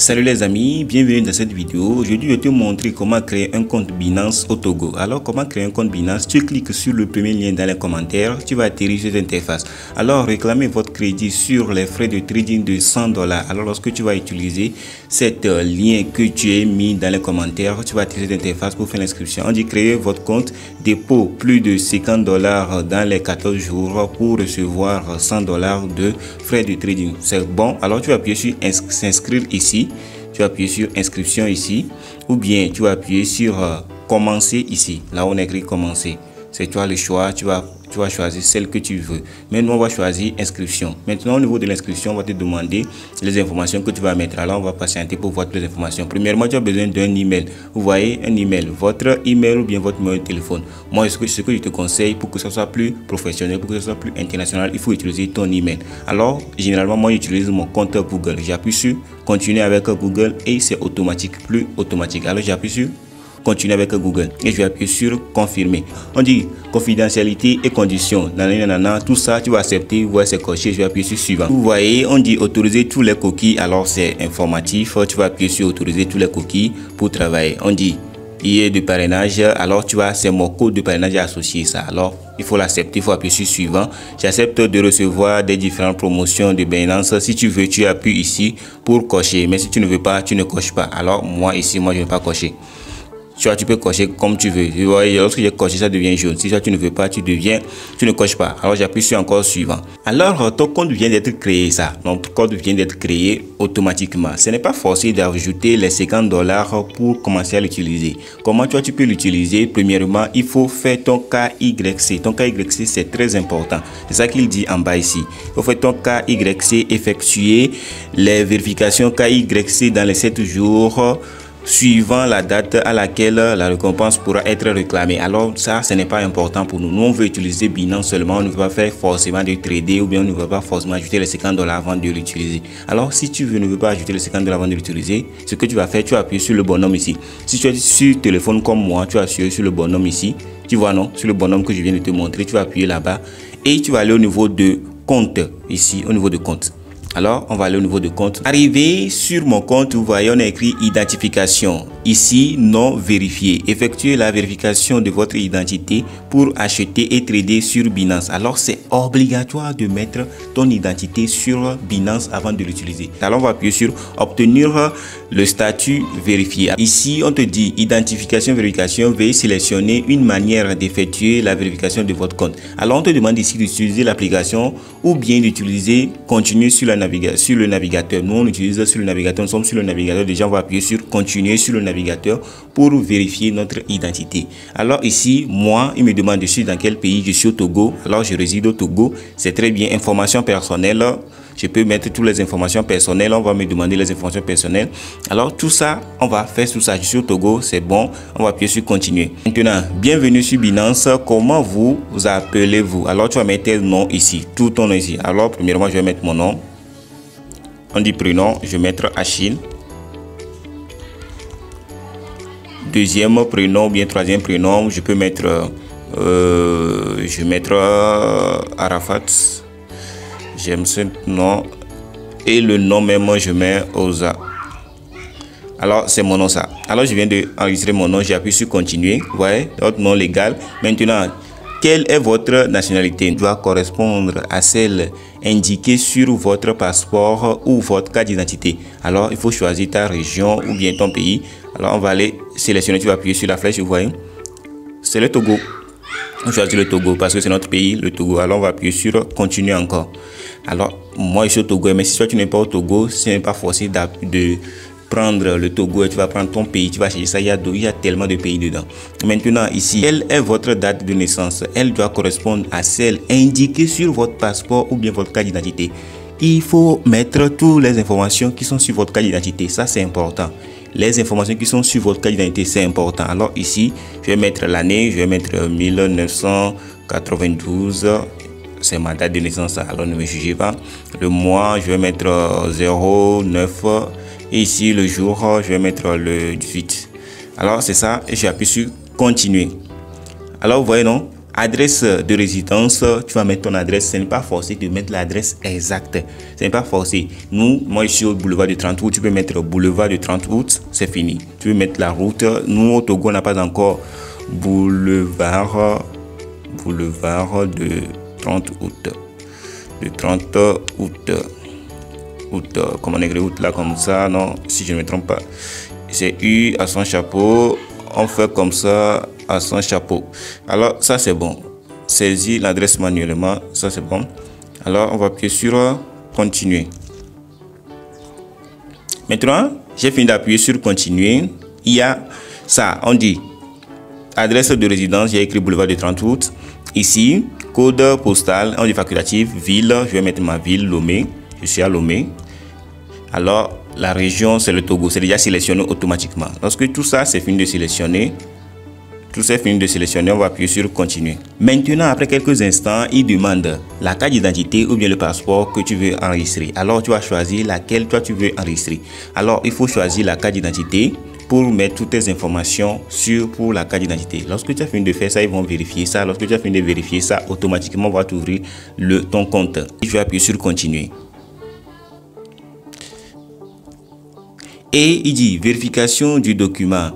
Salut les amis, bienvenue dans cette vidéo. Aujourd'hui, je vais te montrer comment créer un compte Binance au Togo. Alors, comment créer un compte Binance? Tu cliques sur le premier lien dans les commentaires, tu vas atterrir sur cette interface. Alors, réclamez votre crédit sur les frais de trading de $100. Alors, lorsque tu vas utiliser cet lien que tu as mis dans les commentaires, tu vas atterrir cette interface pour faire l'inscription. On dit créer votre compte, dépôt plus de $50 dans les 14 jours pour recevoir $100 de frais de trading. C'est bon. Alors, tu vas appuyer sur s'inscrire ici. Tu vas appuyer sur inscription ici, ou bien tu vas appuyer sur commencer ici, là où on écrit commencer. C'est toi le choix, tu vas choisir celle que tu veux. Maintenant, on va choisir inscription. Maintenant, au niveau de l'inscription, on va te demander les informations que tu vas mettre. Alors, on va patienter pour voir toutes les informations. Premièrement, tu as besoin d'un email. Vous voyez, un email, votre email ou bien votre numéro de téléphone. Moi, ce que je te conseille pour que ça soit plus professionnel, pour que ça soit plus international, il faut utiliser ton email. Alors, généralement, moi, j'utilise mon compte Google. J'appuie sur continuer avec Google et c'est automatique, plus automatique. Alors, j'appuie sur continuer avec Google et je vais appuyer sur confirmer. On dit confidentialité et conditions, tout ça tu vas accepter, ouais, c'est coché. Je vais appuyer sur suivant. Vous voyez, on dit autoriser tous les cookies. Alors c'est informatif, tu vas appuyer sur autoriser tous les cookies pour travailler. On dit il y a de parrainage, alors tu vois, c'est mon code de parrainage associé ça. Alors il faut l'accepter, il faut appuyer sur suivant. J'accepte de recevoir des différentes promotions de Binance. Si tu veux, tu appuies ici pour cocher, mais si tu ne veux pas, tu ne coches pas. Alors moi ici, moi je ne vais pas cocher. Tu peux cocher comme tu veux. Tu vois, lorsque j'ai coché, ça devient jaune. Si toi tu ne veux pas, tu ne coches pas. Alors j'appuie sur encore suivant. Alors ton compte vient d'être créé, ça. Notre compte vient d'être créé automatiquement. Ce n'est pas forcé d'ajouter les $50 pour commencer à l'utiliser. Comment tu peux l'utiliser? Premièrement, il faut faire ton KYC. Ton KYC, c'est très important. C'est ça qu'il dit en bas ici. Il faut faire ton KYC, effectuer les vérifications KYC dans les 7 jours. Suivant la date à laquelle la récompense pourra être réclamée. Alors ça, ce n'est pas important pour nous. Nous, on veut utiliser Binance seulement. On ne veut pas faire forcément de trader ou bien on ne veut pas forcément ajouter les $50 avant de l'utiliser. Alors si tu ne veux pas ajouter les $50 avant de l'utiliser, ce que tu vas faire, tu vas appuyer sur le bonhomme ici. Si tu es sur téléphone comme moi, tu vas appuyer sur le bonhomme ici. Tu vois non? Sur le bonhomme que je viens de te montrer, tu vas appuyer là-bas et tu vas aller au niveau de compte ici, au niveau de compte. Alors, on va aller au niveau de compte. Arrivé sur mon compte, vous voyez, on a écrit identification. Ici, non vérifié. Effectuez la vérification de votre identité pour acheter et trader sur Binance. Alors, c'est obligatoire de mettre ton identité sur Binance avant de l'utiliser. Alors, on va appuyer sur obtenir le statut vérifié. Ici, on te dit identification, vérification. Veuillez sélectionner une manière d'effectuer la vérification de votre compte. Alors, on te demande ici d'utiliser l'application ou bien d'utiliser continuer sur le navigateur. Nous on utilise sur le navigateur, nous sommes sur le navigateur. Déjà on va appuyer sur continuer sur le navigateur pour vérifier notre identité. Alors ici, moi, il me demande je suis dans quel pays. Je suis au Togo. Alors je réside au Togo. C'est très bien. Informations personnelles. Je peux mettre toutes les informations personnelles. On va me demander les informations personnelles. Alors tout ça, on va faire tout ça. Je suis au Togo, c'est bon. On va appuyer sur continuer. Maintenant, bienvenue sur Binance. Comment vous appelez-vous? Alors tu vas mettre nom ici, tout ton nom ici. Alors premièrement, je vais mettre mon nom. On dit prénom, je vais mettre Achille. Deuxième prénom, bien troisième prénom, je peux mettre Arafat. J'aime ce nom. Et le nom même, je mets Oza. Alors, c'est mon nom ça. Alors, je viens d'enregistrer mon nom, j'appuie sur continuer. Vous voyez, votre nom légal. Maintenant, quelle est votre nationalité? Doit correspondre à celle indiquée sur votre passeport ou votre carte d'identité. Alors, il faut choisir ta région ou bien ton pays. Alors, on va aller sélectionner. Tu vas appuyer sur la flèche, vous voyez. C'est le Togo. On choisit le Togo parce que c'est notre pays, le Togo. Alors, on va appuyer sur continuer encore. Alors, moi, je suis au Togo. Mais si toi, tu n'es pas au Togo, ce n'est pas forcé de prendre le Togo et tu vas prendre ton pays, tu vas chercher ça, il y a tellement de pays dedans. Maintenant ici, quelle est votre date de naissance? Elle doit correspondre à celle indiquée sur votre passeport ou bien votre carte d'identité. Il faut mettre toutes les informations qui sont sur votre carte d'identité, ça c'est important. Les informations qui sont sur votre carte d'identité, c'est important. Alors ici, je vais mettre l'année, je vais mettre 1992. C'est ma date de naissance, alors ne me jugez pas. Le mois, je vais mettre 09. Et ici, le jour, je vais mettre le 18. Alors, c'est ça. Et j'appuie sur continuer. Alors, vous voyez, non? Adresse de résidence, tu vas mettre ton adresse. Ce n'est pas forcé de mettre l'adresse exacte. Ce n'est pas forcé. Moi, je suis au boulevard du 30 août. Tu peux mettre boulevard du 30 août. C'est fini. Tu peux mettre la route. Nous, au Togo, on n'a pas encore boulevard de 30 août. De 30 août. Comment on écrit août là comme ça? Non, si je ne me trompe pas. C'est U à son chapeau. On fait comme ça à son chapeau. Alors ça c'est bon. Saisis l'adresse manuellement. Ça c'est bon. Alors on va appuyer sur continuer. Maintenant j'ai fini d'appuyer sur continuer. Il y a ça. On dit adresse de résidence. J'ai écrit boulevard du 30 août. Ici code postal. On dit facultatif. Ville. Je vais mettre ma ville Lomé. Je suis à Lomé. Alors la région c'est le Togo. C'est déjà sélectionné automatiquement. Lorsque tout ça c'est fini de sélectionner. Tout ça est fini de sélectionner, on va appuyer sur continuer. Maintenant, après quelques instants, il demande la carte d'identité ou bien le passeport que tu veux enregistrer. Alors, tu vas choisir laquelle toi tu veux enregistrer. Alors, il faut choisir la carte d'identité pour mettre toutes tes informations pour la carte d'identité. Lorsque tu as fini de faire ça, ils vont vérifier ça. Lorsque tu as fini de vérifier ça, automatiquement, on va t'ouvrir ton compte. Je vais appuyer sur continuer. Et il dit vérification du document.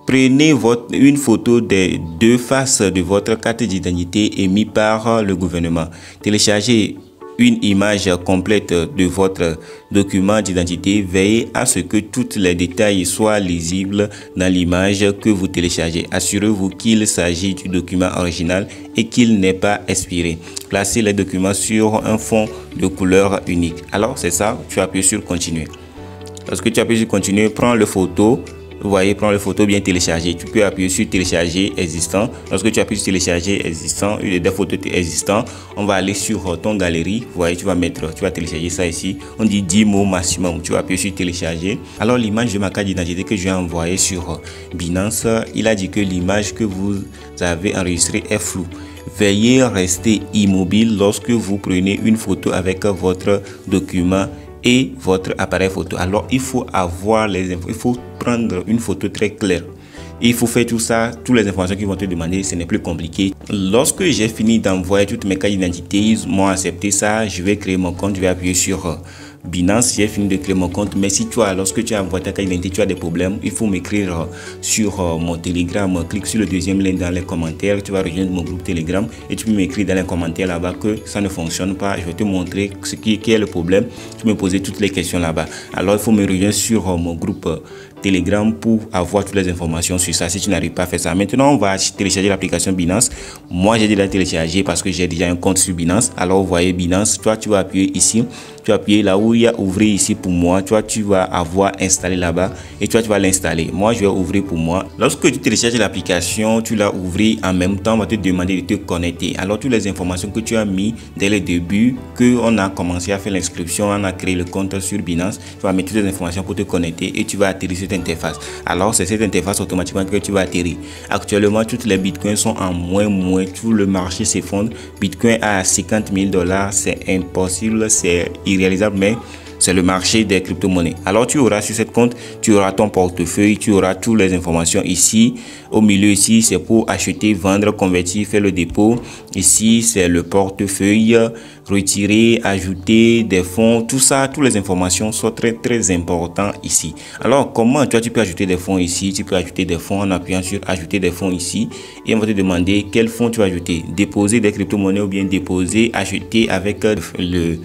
Prenez une photo des deux faces de votre carte d'identité émise par le gouvernement. Téléchargez une image complète de votre document d'identité. Veillez à ce que tous les détails soient lisibles dans l'image que vous téléchargez. Assurez-vous qu'il s'agit du document original et qu'il n'est pas expiré. Placez les documents sur un fond de couleur unique. Alors c'est ça, tu appuies sur continuer. Lorsque tu appuies sur continuer, prends le photo. Vous voyez, prends le photo bien téléchargé. Tu peux appuyer sur télécharger existant. Lorsque tu appuies sur télécharger existant, il y a des photos existantes. On va aller sur ton galerie. Vous voyez, tu vas télécharger ça ici. On dit 10 mots maximum. Tu vas appuyer sur télécharger. Alors, l'image de ma carte d'identité que je vais envoyer sur Binance, il a dit que l'image que vous avez enregistrée est floue. Veuillez rester immobile lorsque vous prenez une photo avec votre document et votre appareil photo. Alors il faut avoir les infos, il faut prendre une photo très claire. Il faut faire tout ça, toutes les informations qu'ils vont te demander, ce n'est plus compliqué. Lorsque j'ai fini d'envoyer toutes mes cartes d'identité, ils m'ont accepté ça, je vais créer mon compte, je vais appuyer sur Binance, j'ai fini de créer mon compte. Mais si lorsque tu as envoyé ta carte d'identité, tu as des problèmes, il faut m'écrire sur mon Telegram. Clique sur le deuxième lien dans les commentaires, tu vas rejoindre mon groupe Telegram et tu peux m'écrire dans les commentaires là-bas que ça ne fonctionne pas. Je vais te montrer ce qui est le problème. Tu peux me poser toutes les questions là-bas. Alors il faut me rejoindre sur mon groupe Telegram pour avoir toutes les informations sur ça si tu n'arrives pas à faire ça. Maintenant, on va télécharger l'application Binance. Moi, j'ai déjà téléchargé parce que j'ai déjà un compte sur Binance. Alors, vous voyez Binance, toi, tu vas appuyer ici. Tu vas appuyer là où il y a ouvrir ici pour moi. Toi, tu vas avoir installé là-bas et toi, tu vas l'installer. Moi, je vais ouvrir pour moi. Lorsque tu télécharges l'application, tu l'as ouvert en même temps, on va te demander de te connecter. Alors, toutes les informations que tu as mis dès le début, qu'on a commencé à faire l'inscription, on a créé le compte sur Binance, tu vas mettre toutes les informations pour te connecter et tu vas atterrir sur cette interface. Alors, c'est cette interface automatiquement que tu vas atterrir. Actuellement, toutes les bitcoins sont en moins. Tout le marché s'effondre. Bitcoin à 50 000 $, c'est impossible, c'est irréalisable, mais c'est le marché des crypto-monnaies. Alors tu auras sur cette compte, tu auras ton portefeuille, tu auras toutes les informations ici. Au milieu ici, c'est pour acheter, vendre, convertir, faire le dépôt. Ici, c'est le portefeuille, retirer, ajouter des fonds. Tout ça, toutes les informations sont très importantes ici. Alors, comment tu peux ajouter des fonds ici? Tu peux ajouter des fonds en appuyant sur ajouter des fonds ici. Et on va te demander quel fonds tu vas ajouter. Déposer des crypto-monnaies ou bien déposer, acheter avec le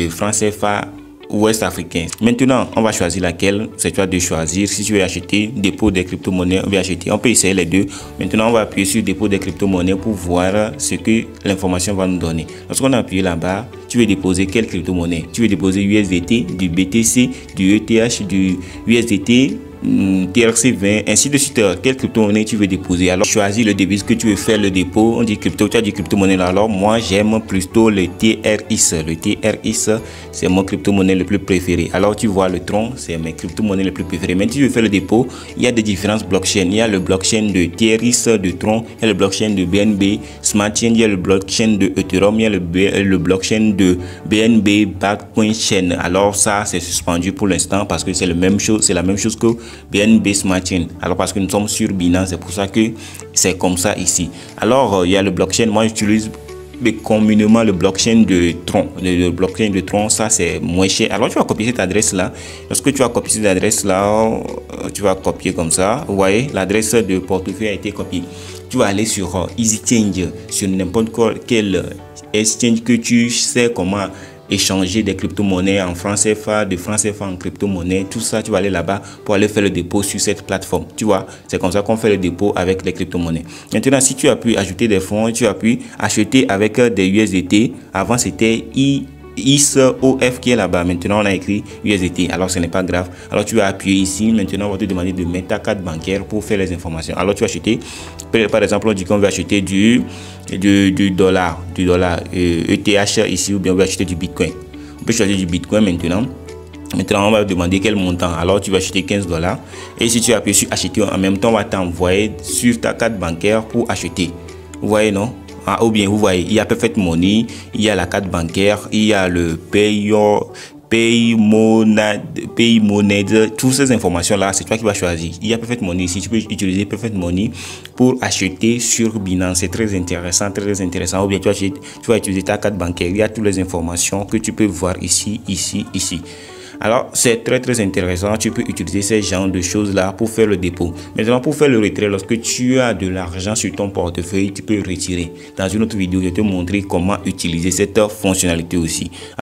franc CFA ouest africain. Maintenant, on va choisir laquelle. C'est toi de choisir. Si tu veux acheter dépôt des crypto-monnaies, on va acheter. On peut essayer les deux. Maintenant, on va appuyer sur dépôt des crypto-monnaies pour voir ce que l'information va nous donner. Lorsqu'on a appuyé là-bas, tu veux déposer quelle crypto-monnaie? Tu veux déposer USDT, du BTC, du ETH, du USDT, TRC20, ainsi de suite. Quelle crypto-monnaie tu veux déposer? Alors choisis le débit que tu veux faire le dépôt. On dit crypto, tu as dit crypto-monnaie là. Alors moi j'aime plutôt le TRX. Le TRX c'est mon crypto-monnaie le plus préféré. Alors tu vois le Tron, c'est mes crypto-monnaies le plus préféré. Mais si tu veux faire le dépôt, il y a des différences blockchain. Il y a le blockchain de TRX, de Tron, il y a le blockchain de BNB Smart Chain, il y a le blockchain de Ethereum, il y a le blockchain de BNB Backcoin Chain. Alors ça c'est suspendu pour l'instant parce que c'est la même chose que BNB Smart Chain. Alors parce que nous sommes sur Binance, c'est pour ça que c'est comme ça ici. Alors il y a le blockchain, moi j'utilise communément le blockchain de Tron. Le blockchain de Tron, ça c'est moins cher. Alors tu vas copier cette adresse là. Lorsque tu vas copier cette adresse là, tu vas copier comme ça. Vous voyez, l'adresse de portefeuille a été copiée. Tu vas aller sur EasyChange, sur n'importe quel exchange que tu sais comment échanger des crypto-monnaies en francs CFA, de francs CFA en crypto-monnaie, tout ça, tu vas aller là-bas pour aller faire le dépôt sur cette plateforme. Tu vois, c'est comme ça qu'on fait le dépôt avec les crypto-monnaies. Maintenant, si tu as pu ajouter des fonds, tu as pu acheter avec des USDT. Avant, c'était ISOF qui est là-bas. Maintenant, on a écrit USDT. Alors, ce n'est pas grave. Alors, tu vas appuyer ici. Maintenant, on va te demander de mettre ta carte bancaire pour faire les informations. Alors, tu vas acheter, par exemple, on dit qu'on veut acheter du dollar, ETH ici, ou bien on veut acheter du Bitcoin. On peut choisir du Bitcoin maintenant. Maintenant, on va demander quel montant. Alors, tu vas acheter 15 $. Et si tu appuies sur acheter, en même temps, on va t'envoyer sur ta carte bancaire pour acheter. Vous voyez, non? Ah, ou bien, vous voyez, il y a Perfect Money, il y a la carte bancaire, il y a le Paymoney, toutes ces informations là, c'est toi qui vas choisir. Il y a Perfect Money ici, tu peux utiliser Perfect Money pour acheter sur Binance. C'est très intéressant, très intéressant. Ou bien tu vas utiliser ta carte bancaire. Il y a toutes les informations que tu peux voir ici, ici. Alors, c'est très intéressant. Tu peux utiliser ces genres de choses là pour faire le dépôt. Maintenant, pour faire le retrait, lorsque tu as de l'argent sur ton portefeuille, tu peux retirer. Dans une autre vidéo, je vais te montrer comment utiliser cette fonctionnalité aussi.